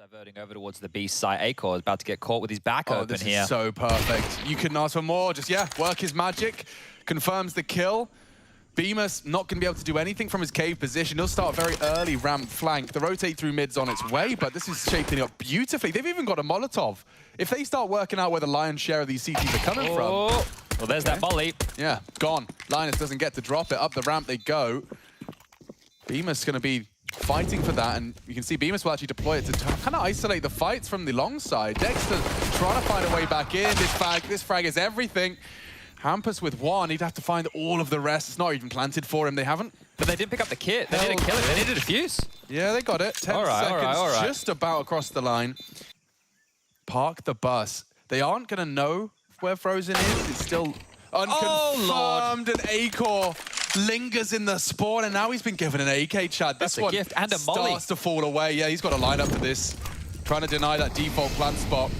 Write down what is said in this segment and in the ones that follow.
Diverting over towards the B site. Acor is about to get caught with his back open this here. Is so perfect. You couldn't ask for more. Just, yeah, work his magic. Confirms the kill. Beamer's not going to be able to do anything from his cave position. He'll start very early ramp flank. The rotate through mid's on its way, but this is shaping up beautifully. They've even got a Molotov. If they start working out where the lion's share of these CTs are coming from... Well, there's that volley. Yeah, gone. Linus doesn't get to drop it. Up the ramp they go. Beamer's going to be fighting for that, and you can see Beamus will actually deploy it to kind of isolate the fights from the long side. Dexter trying to find a way back in. This frag is everything. Hampus with one, he'd have to find all of the rest. It's not even planted for him, they haven't. But they didn't pick up the kit. They didn't kill it, they needed a defuse. Yeah, they got it. 10 seconds, just about across the line. Park the bus. They aren't going to know where Frozen is. It's still unconfirmed, and Acor lingers in the spawn, and now he's been given an AK, Chad. That's a gift and a molly. Starts to fall away. Yeah, he's got a line up for this. Trying to deny that default plant spot.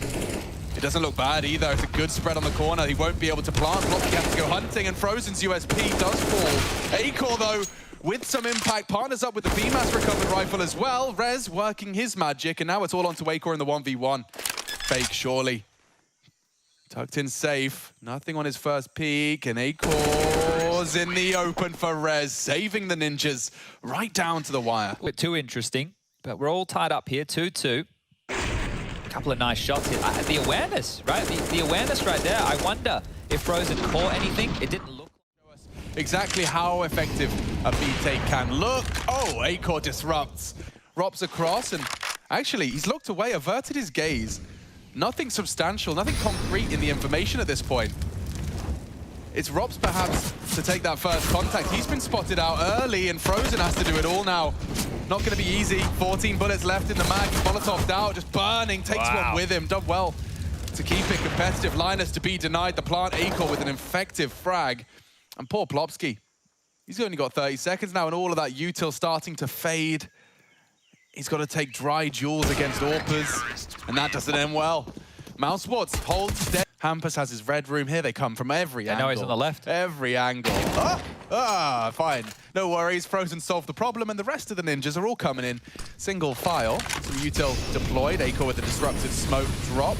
It doesn't look bad either. It's a good spread on the corner. He won't be able to plant. Lockie has to go hunting, and Frozen's USP does fall. Acor, though, with some impact, partners up with the VMAS recovered rifle as well. Rez working his magic, and now it's all onto Acor in the 1v1. Fake, surely. Tucked in safe, nothing on his first peek, and Acor's in the open for Rez, saving the ninjas right down to the wire. A bit too interesting, but we're all tied up here, 2-2. A couple of nice shots here. The awareness, right? The awareness right there. I wonder if Frozen caught anything. It didn't look exactly how effective a B-take can look. Oh, Acor disrupts. Rops across, and actually, he's looked away, averted his gaze. Nothing substantial, nothing concrete in the information at this point. It's Rops perhaps to take that first contact. He's been spotted out early, and Frozen has to do it all now. Not going to be easy. 14 bullets left in the mag. Molotov'd out, just burning. Takes one with him. Done well to keep it competitive. Linus to be denied the plant. Acor with an effective frag. And poor Plopsky. He's only got 30 seconds now, and all of that util starting to fade. He's got to take dry duels against Orpers, and that doesn't end well. Mousesports holds steady. Hampus has his red room. Here they come from every angle. I know he's on the left. Every angle. Fine. No worries. Frozen solved the problem, and the rest of the ninjas are all coming in. Single file. Some util deployed. Acor with the disruptive smoke dropped.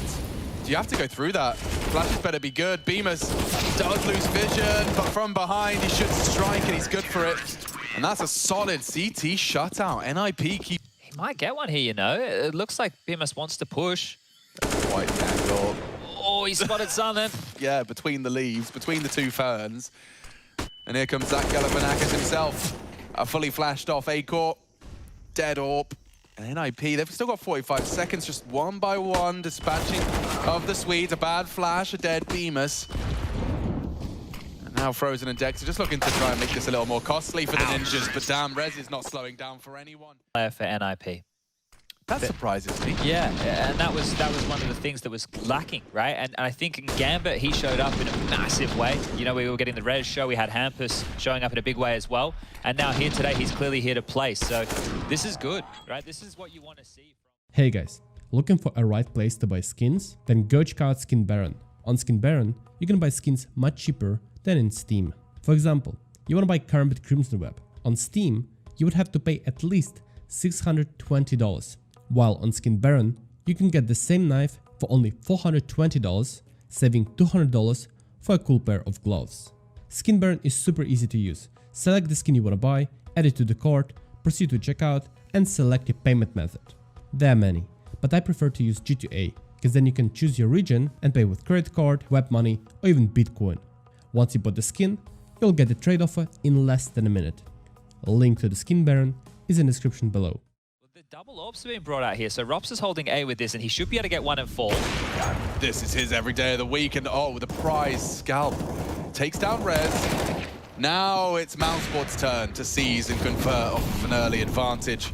You have to go through that. Flashes better be good. Beamers does lose vision, but from behind he should strike, and he's good for it. And that's a solid CT shutout. NIP keep. He might get one here, you know. It looks like Bemis wants to push. Quite the angle. Oh, he spotted something. Yeah, between the leaves, between the two ferns. And here comes Zach Galifianakis himself. A fully flashed off Acor. Dead Orp. And NIP, they've still got 45 seconds, just one by one, dispatching of the Swedes. A bad flash, a dead Bemis. And now Frozen and Dex are just looking to try and make this a little more costly for the ninjas, but damn, Rez is not slowing down for anyone. Player for NIP. That surprises me. Yeah, and that was one of the things that was lacking, right? And I think in Gambit, he showed up in a massive way. You know, we were getting the Rez show, we had Hampus showing up in a big way as well. And now here today, he's clearly here to play. So this is good, right? This is what you want to see. Hey guys, looking for a right place to buy skins? Then go check out Skin Baron. On Skin Baron, you can buy skins much cheaper than in Steam. For example, you want to buy Karambit Crimson Web. On Steam, you would have to pay at least $620. While on Skin Baron, you can get the same knife for only $420, saving $200 for a cool pair of gloves. Skin Baron is super easy to use. Select the skin you want to buy, add it to the cart, proceed to checkout, and select your payment method. There are many, but I prefer to use G2A, because then you can choose your region and pay with credit card, web money, or even Bitcoin. Once you bought the skin, you'll get the trade offer in less than a minute. A link to the Skin Baron is in the description below. Double orbs are being brought out here, so Rops is holding A with this, and he should be able to get 1 and 4. This is his every day of the week, and oh, the prize scalp takes down Rez. Now it's Mousesports' turn to seize and convert off an early advantage.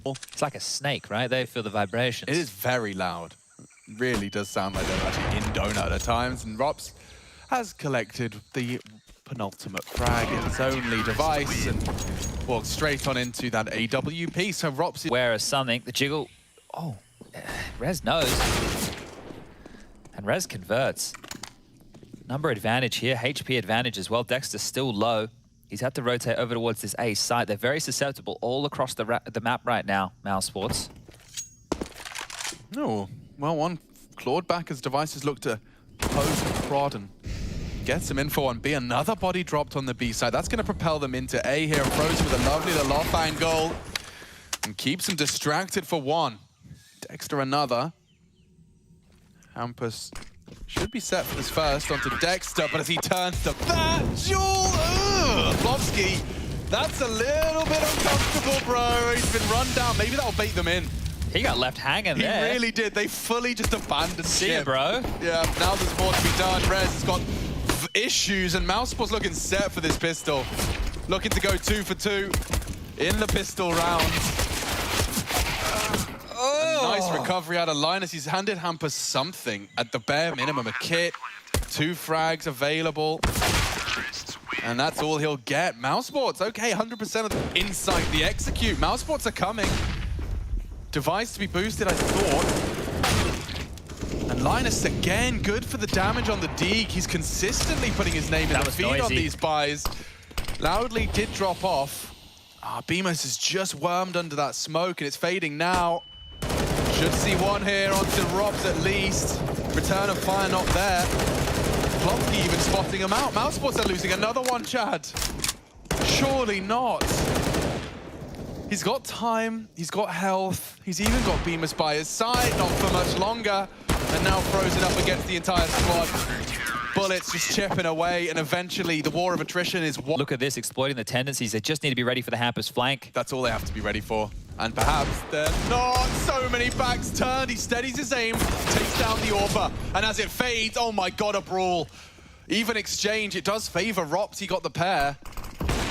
It's like a snake, right? They feel the vibrations. It is very loud. It really does sound like they're actually in donut at times, and Rops has collected the penultimate frag in its only device and walked straight on into that AWP. So Rops is aware of something. The jiggle. Oh, Rez knows. And Rez converts. Number advantage here, HP advantage as well. Dexter's still low. He's had to rotate over towards this A site. They're very susceptible all across the map right now, Mousesports. Oh, well, one clawed back as Devices look to pose and prod and get some info on B. Another body dropped on the B side. That's going to propel them into A here. Frozen with a lovely Loth angle and keeps them distracted for one. Dexter another. Hampus should be set for this first onto Dexter, but as he turns to that, Jewel, Plopsky, that's a little bit uncomfortable, bro. He's been run down. Maybe that'll bait them in. He got left hanging there. He really did. They fully just abandoned See ya, ship. bro. Yeah, now there's more to be done. Rez has got issues, and Mousesports looking set for this pistol. Looking to go 2 for 2 in the pistol round. A nice recovery out of Linus. He's handed Hampus something, at the bare minimum, a kit, 2 frags available. And that's all he'll get. Mousesports, okay, 100% of the insight, the execute. Mousesports are coming. Device to be boosted, I thought. And Linus again, good for the damage on the Deke. He's consistently putting his name in the feed on these buys. Loudly did drop off. Beamos is just wormed under that smoke, and it's fading now. Should see one here onto Robs at least. Return of fire not there. Plopsky even spotting him out. Mousesports are losing another one, Chad. Surely not. He's got time, he's got health, he's even got Bemis by his side, not for much longer. And now Frozen up against the entire squad. Bullets just chipping away, and eventually the war of attrition is what. Look at this, exploiting the tendencies. They just need to be ready for the Hampus flank. That's all they have to be ready for. And perhaps they're not. So many backs turned. He steadies his aim, takes down the Orba. And as it fades, oh my god, a brawl. Even exchange, it does favor Rops. He got the pair.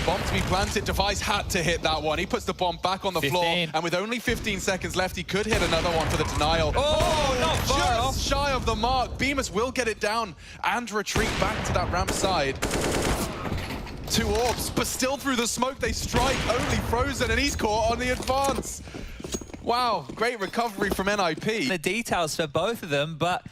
Bomb to be planted. Device had to hit that one. He puts the bomb back on the floor. And with only 15 seconds left, he could hit another one for the denial. Oh, not far off. Just shy of the mark. Bemis will get it down and retreat back to that ramp side. 2 orbs, but still through the smoke they strike. Only Frozen, and he's caught on the advance. Wow, great recovery from NIP. The details for both of them, but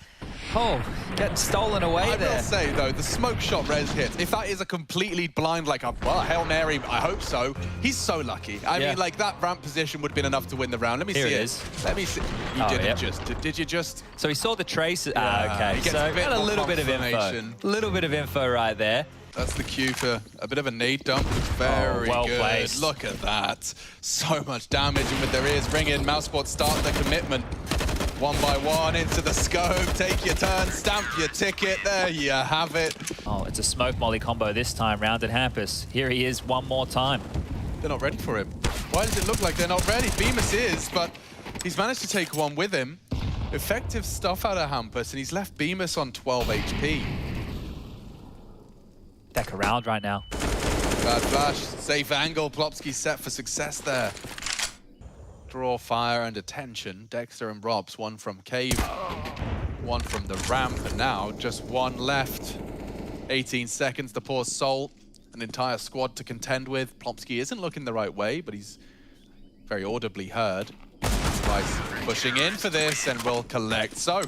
getting stolen away there. I will say though, the smoke shot Rez hits, if that is a completely blind, like a Hail Mary, I hope so, he's so lucky. I mean, like, that ramp position would have been enough to win the round. Let me see it. Let me see. You didn't just, did you just? So he saw the trace. Yeah, Okay, so got a little bit of info. A little bit of info right there. That's the cue for a bit of a nade dump. It's very well good. placed. Look at that. So much damage, and with their ears ringing, Mousesports start the commitment. 1 by 1 into the scope. Take your turn, stamp your ticket. There you have it. Oh, it's a smoke molly combo this time, round at Hampus. Here he is one more time. They're not ready for him. Why does it look like they're not ready? Bemis is, but he's managed to take one with him. Effective stuff out of Hampus, and he's left Bemis on 12 HP. Deck around right now. Bad flash, safe angle. Plopsky set for success there. Draw fire and attention. Dexter and Robs, one from cave, one from the ramp, and now just one left. 18 seconds to pour Soul, an entire squad to contend with. Plopsky isn't looking the right way, but he's very audibly heard. Rice pushing in for this and will collect. So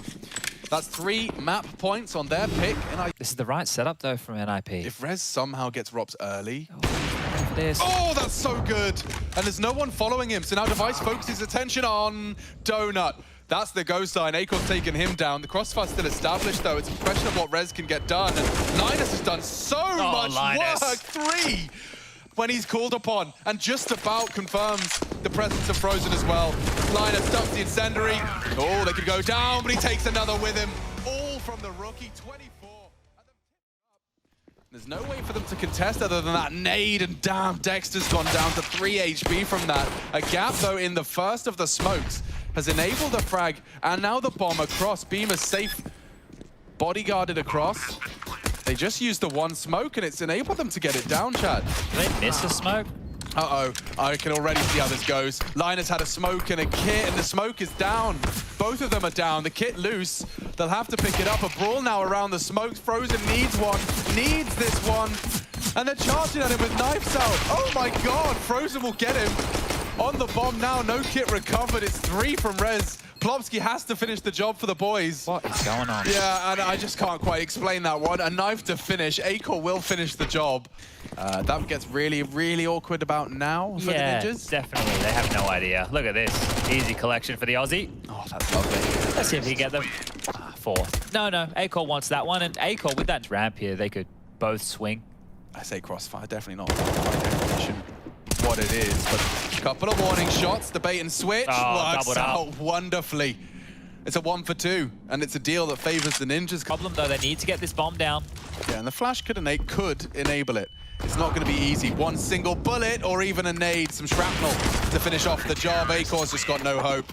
that's 3 map points on their pick. This is the right setup though from NIP. If Rez somehow gets Rops early. This. Oh, that's so good. And there's no one following him. So now Device focuses attention on Donut. That's the go sign. Acor's taking him down. The crossfire's still established though. It's a question of what Rez can get done. And Linus has done so much work. 3 when he's called upon, and just about confirms the presence of Frozen as well. Linus dumps the incendiary. Oh, they could go down, but he takes another with him. All from the rookie, 24. There's no way for them to contest other than that nade, and damn, Dexter's gone down to 3 HP from that. A gap, though, in the first of the smokes has enabled the frag, and now the bomb across. Beamer's safe, bodyguarded across. They just used the 1 smoke, and it's enabled them to get it down, Chad. Did they miss a smoke? Uh-oh, I can already see how this goes. Linus had a smoke and a kit, and the smoke is down. Both of them are down. The kit loose. They'll have to pick it up. A brawl now around the smokes. Frozen needs one, needs this one. And they're charging at him with knives out. Oh my god, Frozen will get him. On the bomb now, no kit recovered. It's 3 from Rez. Plopsky has to finish the job for the boys. What is going on? Yeah, and I just can't quite explain that one. A knife to finish. Acor will finish the job. That gets really, really awkward about now for the Ninjas. Definitely. They have no idea. Look at this. Easy collection for the Aussie. Oh, that's lovely. Let's see if he can get them. Fourth. No, Acor wants that one. And Acor, with that ramp here, they could both swing. I say crossfire, definitely not by definition what it is, but a couple of warning shots. The bait and switch works out wonderfully. It's a 1 for 2, and it's a deal that favors the Ninjas. Problem, though, they need to get this bomb down. Yeah, and the flash could enable it. It's not going to be easy. One single bullet or even a nade, some shrapnel to finish off the job. Acor's just got no hope.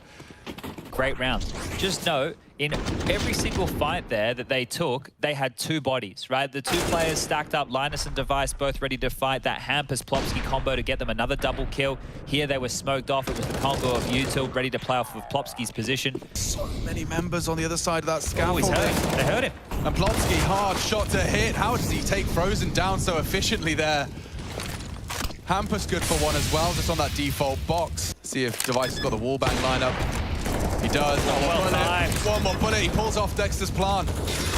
Great round. Just know, in every single fight there that they took, they had 2 bodies, right? The 2 players stacked up, Linus and Device, both ready to fight. That Hampus Plopsky combo to get them another double kill. Here they were smoked off. It was the combo of Util ready to play off with Plopsky's position. So many members on the other side of that scaffold. They heard him. And Plopsky, hard shot to hit. How does he take Frozen down so efficiently there? Hampus good for one as well, just on that default box. See if Device has got the wallbang lineup. He does. One more bullet. He pulls off Dexter's plan.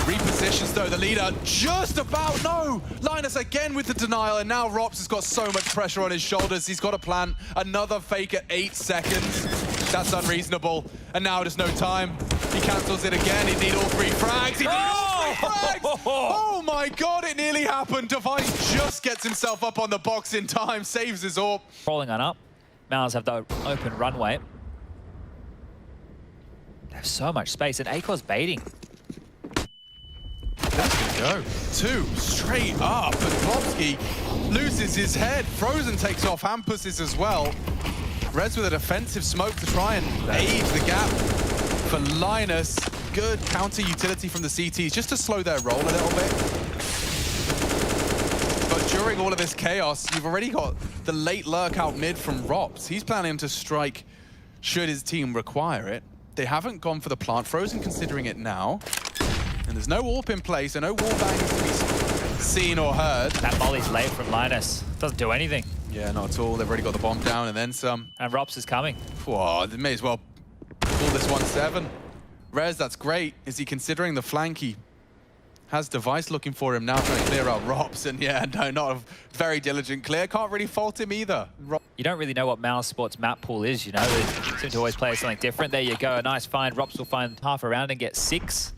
Repositions, though, the leader just about. No! Linus again with the denial, and now Rops has got so much pressure on his shoulders. He's got to plan another fake at 8 seconds. That's unreasonable. And now there's no time. He cancels it again. He'd need all 3 frags. He needs all 3 frags! Oh my god, it nearly happened. Device just gets himself up on the box in time, saves his AWP. Rolling on up. Mouse have the open runway. There's so much space, and Acor's baiting. That's gonna go. 2 straight up, and Plopsky loses his head. Frozen takes off Hampus's as well. Reds with a defensive smoke to try and aid the gap for Linus. Good counter utility from the CTs just to slow their roll a little bit. But during all of this chaos, you've already got the late lurk out mid from Rops. He's planning to strike should his team require it. They haven't gone for the plant. Frozen considering it now. And there's no AWP in place, so no wallbangs to be seen or heard. That molly's late from Linus. Doesn't do anything. Yeah, not at all. They've already got the bomb down and then some. And Rops is coming. Whoa, they may as well pull this 1-7. Rez, that's great. Is he considering the flank? He has Device looking for him now, trying to clear out Rops. And yeah, no, not a very diligent clear. Can't really fault him either. You don't really know what Mousesports map pool is, you know? They seem to always play something different. There you go, a nice find. Rops will find half a round and get 6.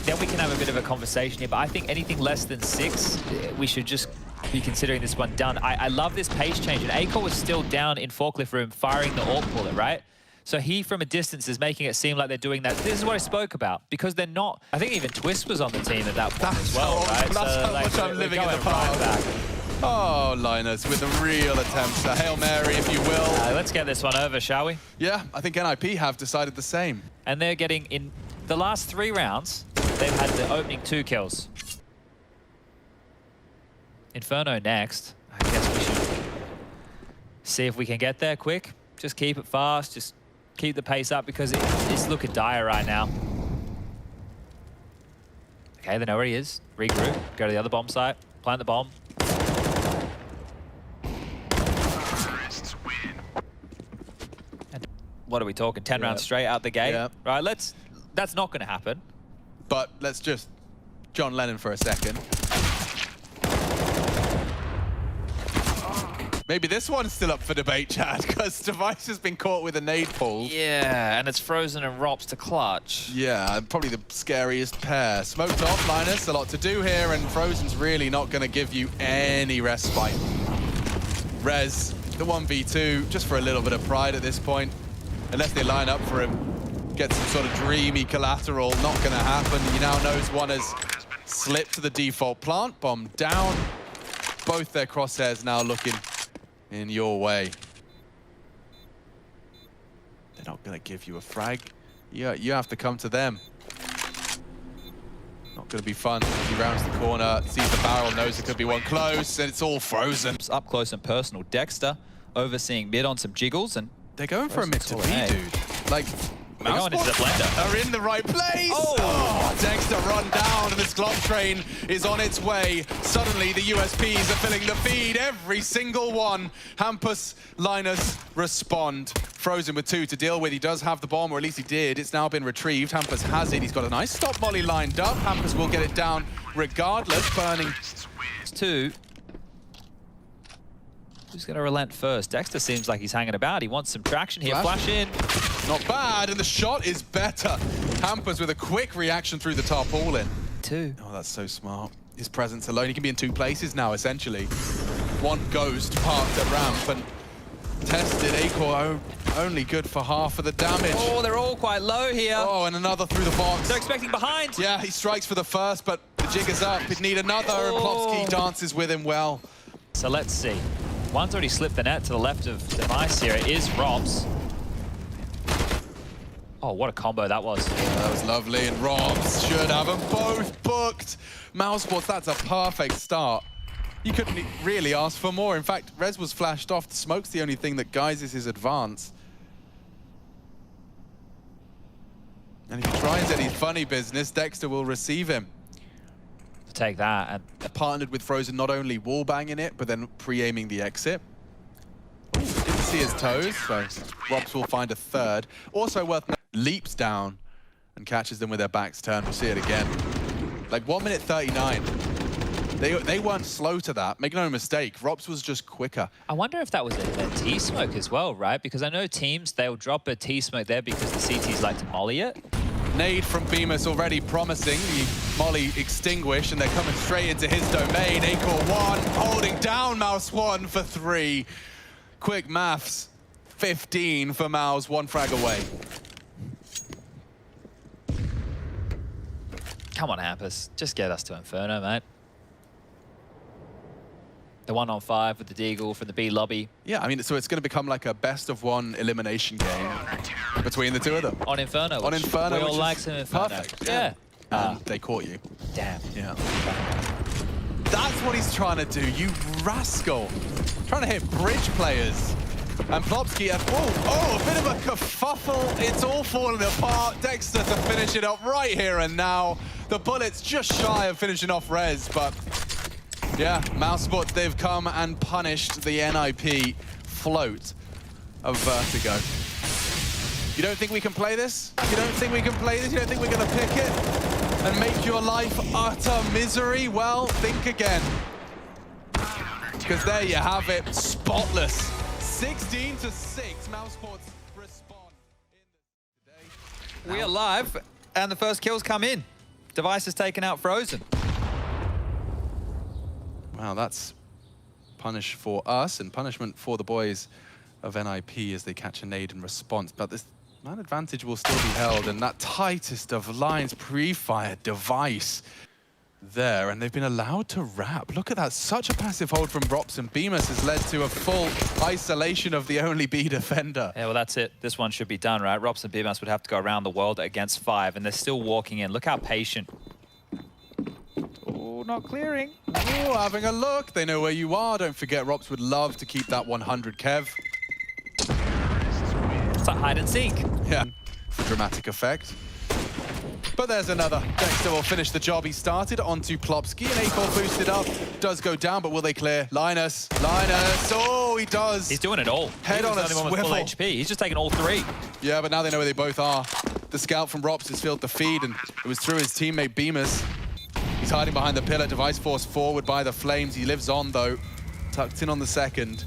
Then we can have a bit of a conversation here, but I think anything less than 6, we should just be considering this one done. I love this pace change, and Acor was still down in forklift room firing the AWP bullet, right? So he, from a distance, is making it seem like they're doing that. This is what I spoke about, because they're not. I think even Twist was on the team at that point as well, right? That's so, how much I'm living in the past. Oh, Linus with a real attempt. A Hail Mary, if you will. Let's get this one over, shall we? Yeah, I think NIP have decided the same. And they're getting, in the last 3 rounds, they've had the opening 2 kills. Inferno next. I guess we should see if we can get there quick. Just keep it fast. Just keep the pace up, because it's looking dire right now. Okay, they know where he is. Regroup. Go to the other bomb site. Plant the bomb. And what are we talking? 10 rounds straight out the gate? Yep. Right, that's not going to happen. But let's just John Lennon for a second. Maybe this one's still up for debate, Chad, because Device has been caught with a nade pull. Yeah, and it's Frozen and Rops to clutch. Yeah, probably the scariest pair. Smoked off, Linus, a lot to do here, and Frozen's really not going to give you any respite. Rez, the 1v2, just for a little bit of pride at this point. Unless they line up for him, get some sort of dreamy collateral, not going to happen. He now knows one has slipped to the default plant, bomb down. Both their crosshairs now looking in your way. They're not going to give you a frag. You have to come to them. Not going to be fun. He rounds the corner, sees the barrel, knows there could be one close, and it's all Frozen. Up close and personal. Dexter overseeing mid on some jiggles, and they're going for a mid to B, dude. Like, they're going into the blender. Are in the right place. Oh, Dexter run down, and this Glock train is on its way. Suddenly, the USPs are filling the feed, every single one. Hampus, Linus respond. Frozen with 2 to deal with. He does have the bomb, or at least he did. It's now been retrieved. Hampus has it. He's got a nice stop molly lined up. Hampus will get it down regardless, burning. 2. Who's going to relent first? Dexter seems like he's hanging about. He wants some traction here. Flash in. Not bad, and the shot is better. Hampers with a quick reaction through the tarpaulin. Two. Oh, that's so smart. His presence alone. He can be in two places now, essentially. One ghost parked at ramp, and tested. Acor only good for half of the damage. Oh, they're all quite low here. Oh, and another through the box. They're expecting behind. Yeah, he strikes for the first, but the jig is up. He'd need another, and Plopsky dances with him well. So let's see. One's already slipped the net to the left of Device here. It is Robs. Oh, what a combo that was. That was lovely, and Robs should have them both booked. Mousesports, that's a perfect start. You couldn't really ask for more. In fact, Rez was flashed off. The smoke's the only thing that guises his advance. And if he tries any funny business, Dexter will receive him. Take that. And Partnered with Frozen, not only wall banging it, but then pre-aiming the exit. Ooh, didn't see his toes, so Robs will find a third. Also worth noting, leaps down and catches them with their backs turned. We'll see it again. Like 1 minute 39. They weren't slow to that. Make no mistake, Robs was just quicker. I wonder if that was a T-smoke as well, right? Because I know teams, they'll drop a T-smoke there because the CTs like to molly it. Nade from Bemis already promising. The molly extinguished, and they're coming straight into his domain. Acor 1 holding down Mouse 1 for 3. Quick maths, 15 for Mouse, 1 frag away. Come on, Hampus. Just get us to Inferno, mate. The 1-on-5 with the Deagle from the B lobby. Yeah, I mean, so it's going to become like a best-of-1 elimination game between the two of them. On Inferno. On Inferno, we all which like is some Inferno. perfect. Yeah. They caught you. Damn. Yeah. That's what he's trying to do, you rascal. Trying to hit bridge players. And Plopsky, a bit of a kerfuffle. It's all falling apart. Dexter to finish it up right here and now. The bullet's just shy of finishing off Rez, but yeah, Mousesports, they've come and punished the NIP float of Vertigo. You don't think we can play this? You don't think we can play this? You don't think we're going to pick it and make your life utter misery? Well, think again. Because there you have it, spotless. 16-6, Mousesports respond. We are live, and the first kills come in. Device has taken out Frozen. Wow, that's punish for us and punishment for the boys of NIP as they catch a nade in response. But this man advantage will still be held, and that tightest of lines pre-fire Device there, and they've been allowed to wrap. Look at that, such a passive hold from Rops, and Bemis has led to a full isolation of the only B defender. Yeah, well, that's it. This one should be done, right? Rops and Bemis would have to go around the world against 5, and they're still walking in. Look how patient. Oh, not clearing. Oh, having a look. They know where you are. Don't forget, Rops would love to keep that 100 Kev. It's like hide and seek. Yeah, dramatic effect. But there's another. Dexter will finish the job he started onto Plopsky, and Acor boosted up. Does go down, but will they clear? Linus. Oh, he does. He's doing it all. Head on a swivel. With full HP. He's just taking all 3. Yeah, but now they know where they both are. The scout from Rops has filled the feed, and it was through his teammate Bemis. He's hiding behind the pillar. Device forced forward by the flames. He lives on, though. Tucked in on the second.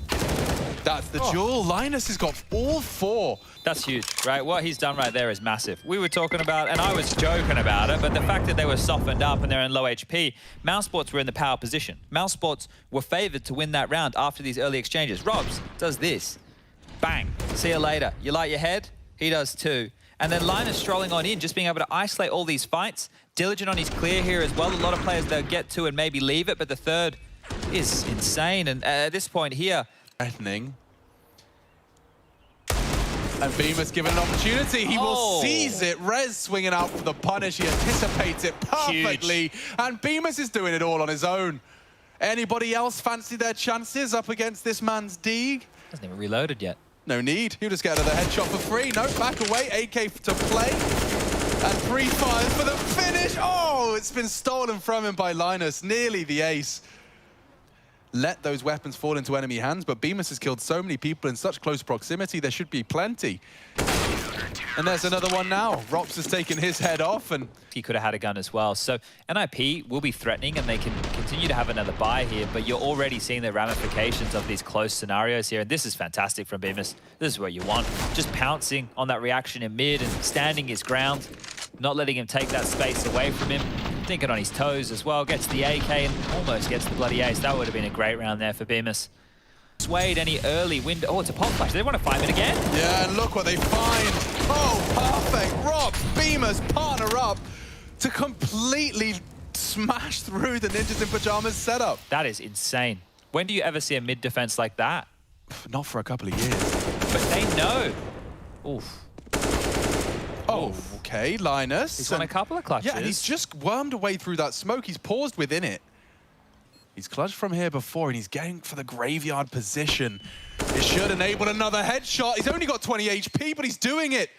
That's the duel. Linus has got all 4. That's huge, right? What he's done right there is massive. We were talking about, and I was joking about it, but the fact that they were softened up and they're in low HP, Mousesports were in the power position. Mousesports were favored to win that round after these early exchanges. Robs does this. Bang. See you later. You like your head? He does too. And then Linus strolling on in, just being able to isolate all these fights. Diligent on his clear here as well. A lot of players they'll get to and maybe leave it, but the third is insane. And at this point here, threatening. And Bemis given an opportunity. He will seize it. Rez swinging out for the punish. He anticipates it perfectly. Huge. And Bemis is doing it all on his own. Anybody else fancy their chances up against this man's Deeg? Hasn't even reloaded yet. No need. He'll just get another headshot for free. No, back away. AK to play. And 3 fires for the finish. Oh, it's been stolen from him by Linus. Nearly the ace. let those weapons fall into enemy hands, but Bemis has killed so many people in such close proximity, there should be plenty. And there's another one now. Rops has taken his head off, and He could have had a gun as well. So NIP will be threatening, and they can continue to have another buy here, but you're already seeing the ramifications of these close scenarios here, and this is fantastic from Bemis. This is what you want. Just pouncing on that reaction in mid and standing his ground, not letting him take that space away from him, thinking on his toes as well, gets the AK and almost gets the bloody ace. That would have been a great round there for Bemis. Swayed any early window. Oh, it's a pop flash. They want to find it again. yeah, and look what they find. Oh, perfect. Rops, Bemis partner up to completely smash through the Ninjas in Pajamas setup. That is insane. When do you ever see a mid defense like that? Not for a couple of years. But they know. Oof. Oh, okay, Linus. He's won a couple of clutches. Yeah, and he's just wormed away through that smoke. He's paused within it. He's clutched from here before, and he's going for the graveyard position. It should enable another headshot. He's only got 20 HP, but he's doing it.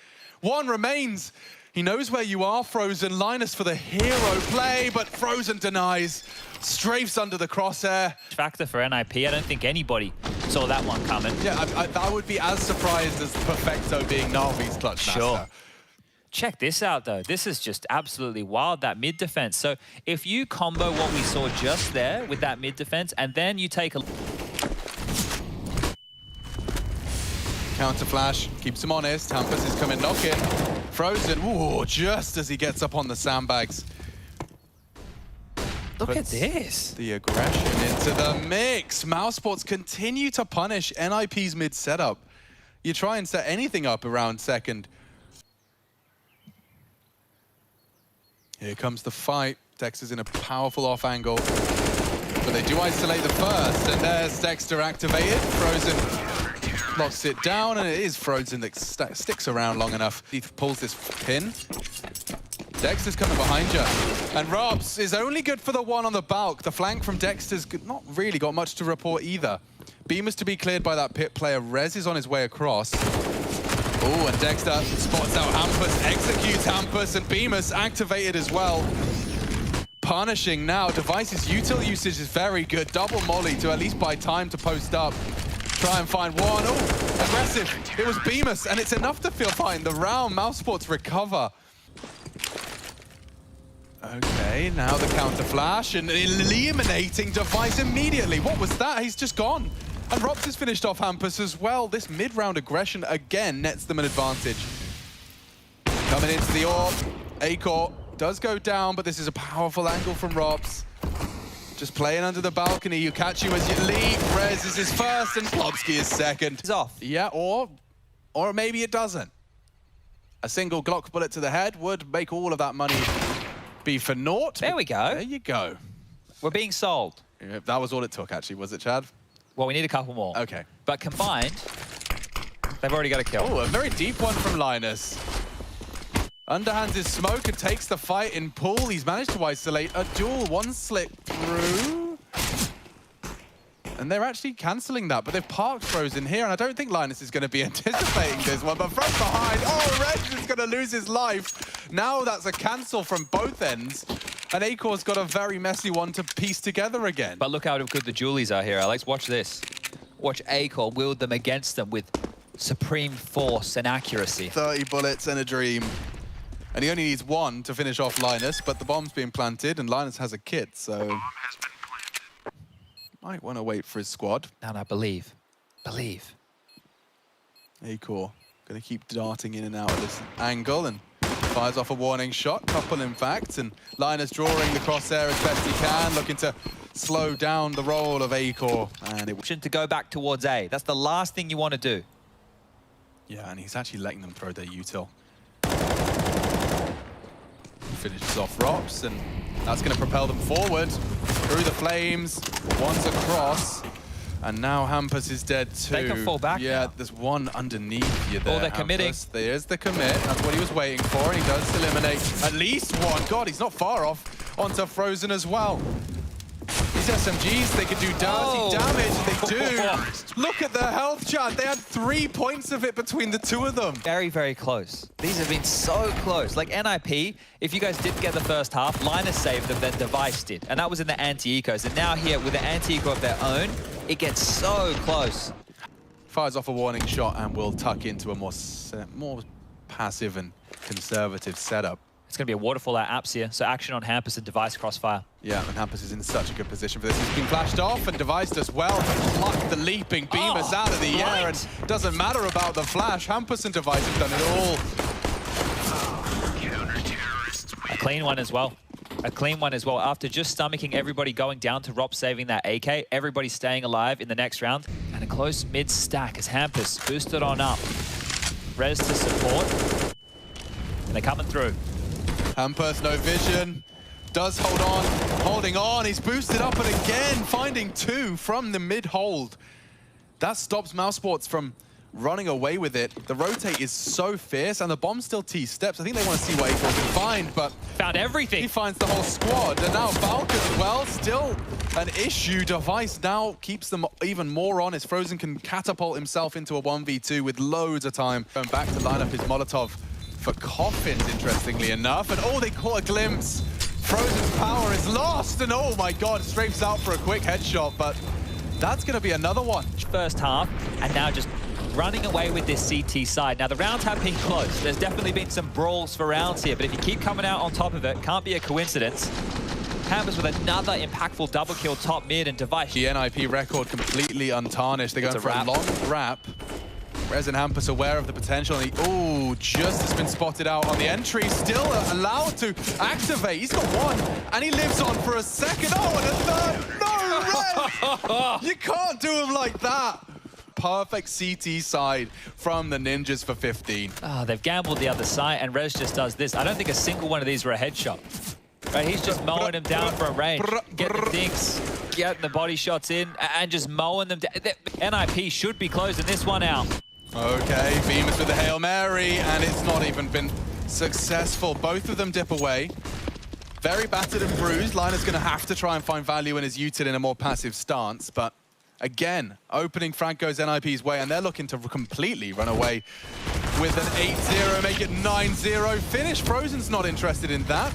One remains. He knows where you are, Frozen. Linus for the hero play, but Frozen denies. Strafes under the crosshair. Factor for NIP. I don't think anybody saw that one coming. Yeah, I would be as surprised as Perfecto being Na'Vi's clutch master. Sure. Check this out, though. This is just absolutely wild, that mid defense. So if you combo what we saw just there with that mid defense, and then you take a... Counter flash, keeps him honest. Hampus is coming knocking. Frozen, ooh, just as he gets up on the sandbags. Look at Puts this. the aggression into the mix. Mousesports continue to punish NIP's mid setup. You try and set anything up around second. Here comes the fight. Dexter's in a powerful off angle. But they do isolate the first, and there's Dexter activated. Frozen locks it down, and it is Frozen that sticks around long enough. He pulls this pin. Dexter's coming behind you. And Robs is only good for the one on the bulk. The flank from Dexter's not really got much to report either. Bemis to be cleared by that pit player. Rez is on his way across. Oh, and Dexter spots out Hampus, executes Hampus, and Bemis activated as well. Punishing now. Device's util usage is very good. Double molly to at least buy time to post up. Try and find one. Oh, aggressive. It was Bemis, and it's enough to feel fine. The round, Mousesports recover. Okay, now the counter flash and eliminating Device immediately. What was that? He's just gone. And Rops has finished off Hampus as well. This mid-round aggression again nets them an advantage. Coming into the orb. Acor does go down, but this is a powerful angle from Rops. Just playing under the balcony. You catch you as you leave. Rez is his first, and Plobsky is second. He's off. Yeah, or maybe it doesn't. A single Glock bullet to the head would make all of that money be for naught. There we go. There you go. We're being sold. Yeah, that was all it took, actually, was it, Chad? Well, we need a couple more. Okay. But combined, they've already got a kill. Oh, a very deep one from Linus. Underhands his smoke and takes the fight in pool. He's managed to isolate a duel. One slip through. And they're actually cancelling that, but they've parked Frozen here, and I don't think Linus is going to be anticipating this one, but from behind, oh, Reg is going to lose his life. Now that's a cancel from both ends, and Acor's got a very messy one to piece together again. But look how good the Julies are here, Alex. Watch this. Watch Acor wield them against them with supreme force and accuracy. 30 bullets and a dream. And he only needs one to finish off Linus, but the bomb's being planted, and Linus has a kit, so might want to wait for his squad. No, believe. Believe. Acor going to keep darting in and out of this angle and fires off a warning shot, couple in fact, and Linus drawing the crosshair as best he can, looking to slow down the roll of Acor. And it To go back towards A. That's the last thing you want to do. yeah, and he's actually letting them throw their util. Finishes off Rops, and that's going to propel them forward through the flames, once across, and now Hampus is dead too. They can fall back Yeah, now. there's one underneath you there, they're Hampus. committing. There's the commit, that's what he was waiting for, and he does eliminate at least one. God, he's not far off onto Frozen as well. These SMGs, they can do dirty damage, and they do. Look at their health chart. They had 3 points of it between the two of them. Very, very close. These have been so close. Like NIP, if you guys didn't get the first half, Linus saved them, then Device did. And that was in the anti-ecos. And now here, with the anti-eco of their own, it gets so close. Fires off a warning shot and will tuck into a more passive and conservative setup. It's going to be a waterfall at apps here, so action on Hampus and Device crossfire. Yeah, and Hampus is in such a good position for this. He's been flashed off, and Device does well to pluck the leaping beamers out of the air, and doesn't matter about the flash. Hampus and Device have done it all. A clean one as well. A clean one as well. After just stomaching everybody going down to Rop saving that AK, everybody staying alive in the next round. And a close mid stack as Hampus boosted on up. Rez to support. And they're coming through. Hampus, no vision. Does hold on. Holding on. He's boosted up and again finding 2 from the mid-hold. That stops Mousesports from running away with it. The rotate is so fierce, and the bomb still T-steps. I think they want to see what April can find, but... Found everything. He finds the whole squad, and now Falcon as well. Still an issue. Device now keeps them even more honest. Frozen can catapult himself into a 1v2 with loads of time. Going back to line up his Molotov for coffins, interestingly enough. And oh, they caught a glimpse. Frozen's power is lost, and oh my god, strafes out for a quick headshot, but that's going to be another one. First half, and now just running away with this CT side. Now, the rounds have been close. There's definitely been some brawls for rounds here, but if you keep coming out on top of it, can't be a coincidence. Hampus with another impactful double kill top mid, and Device. The NIP record completely untarnished. They're going for a long wrap. Rez and Hampus aware of the potential, and oh, just has been spotted out on the entry. Still allowed to activate. He's got 1, and he lives on for a second. Oh, and a third. No, Rez! You can't do him like that. Perfect CT side from the Ninjas for 15. Oh, they've gambled the other side, and Rez just does this. I don't think a single one of these were a headshot. Right, he's just mowing him down for a range, getting the dinks, getting the body shots in, and just mowing them down. NIP should be closing this one out. Okay, Beamers with the Hail Mary, and it's not even been successful. Both of them dip away. Very battered and bruised. Liner's going to have to try and find value in his util in a more passive stance, but again, opening Franco's NIP's way, and they're looking to completely run away with an 8-0, make it 9-0 finish. Frozen's not interested in that.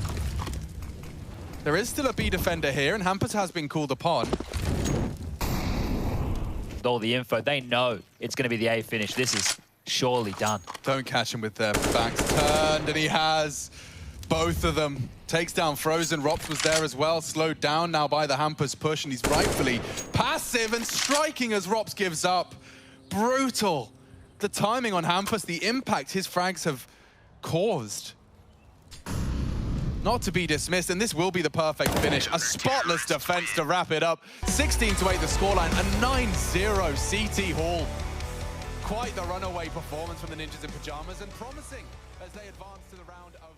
There is still a B defender here, and Hampus has been called upon. With all the info, they know it's going to be the A finish. This is surely done. Don't catch him with their backs turned, and he has both of them. Takes down Frozen. Rops was there as well, slowed down now by the Hampus push, and he's rightfully passive and striking as Rops gives up. Brutal. The timing on Hampus, the impact his frags have caused. Not to be dismissed, and this will be the perfect finish. A spotless defense to wrap it up. 16-8 the scoreline, a 9-0 CT Hall. Quite the runaway performance from the Ninjas in Pajamas, and promising as they advance to the round of...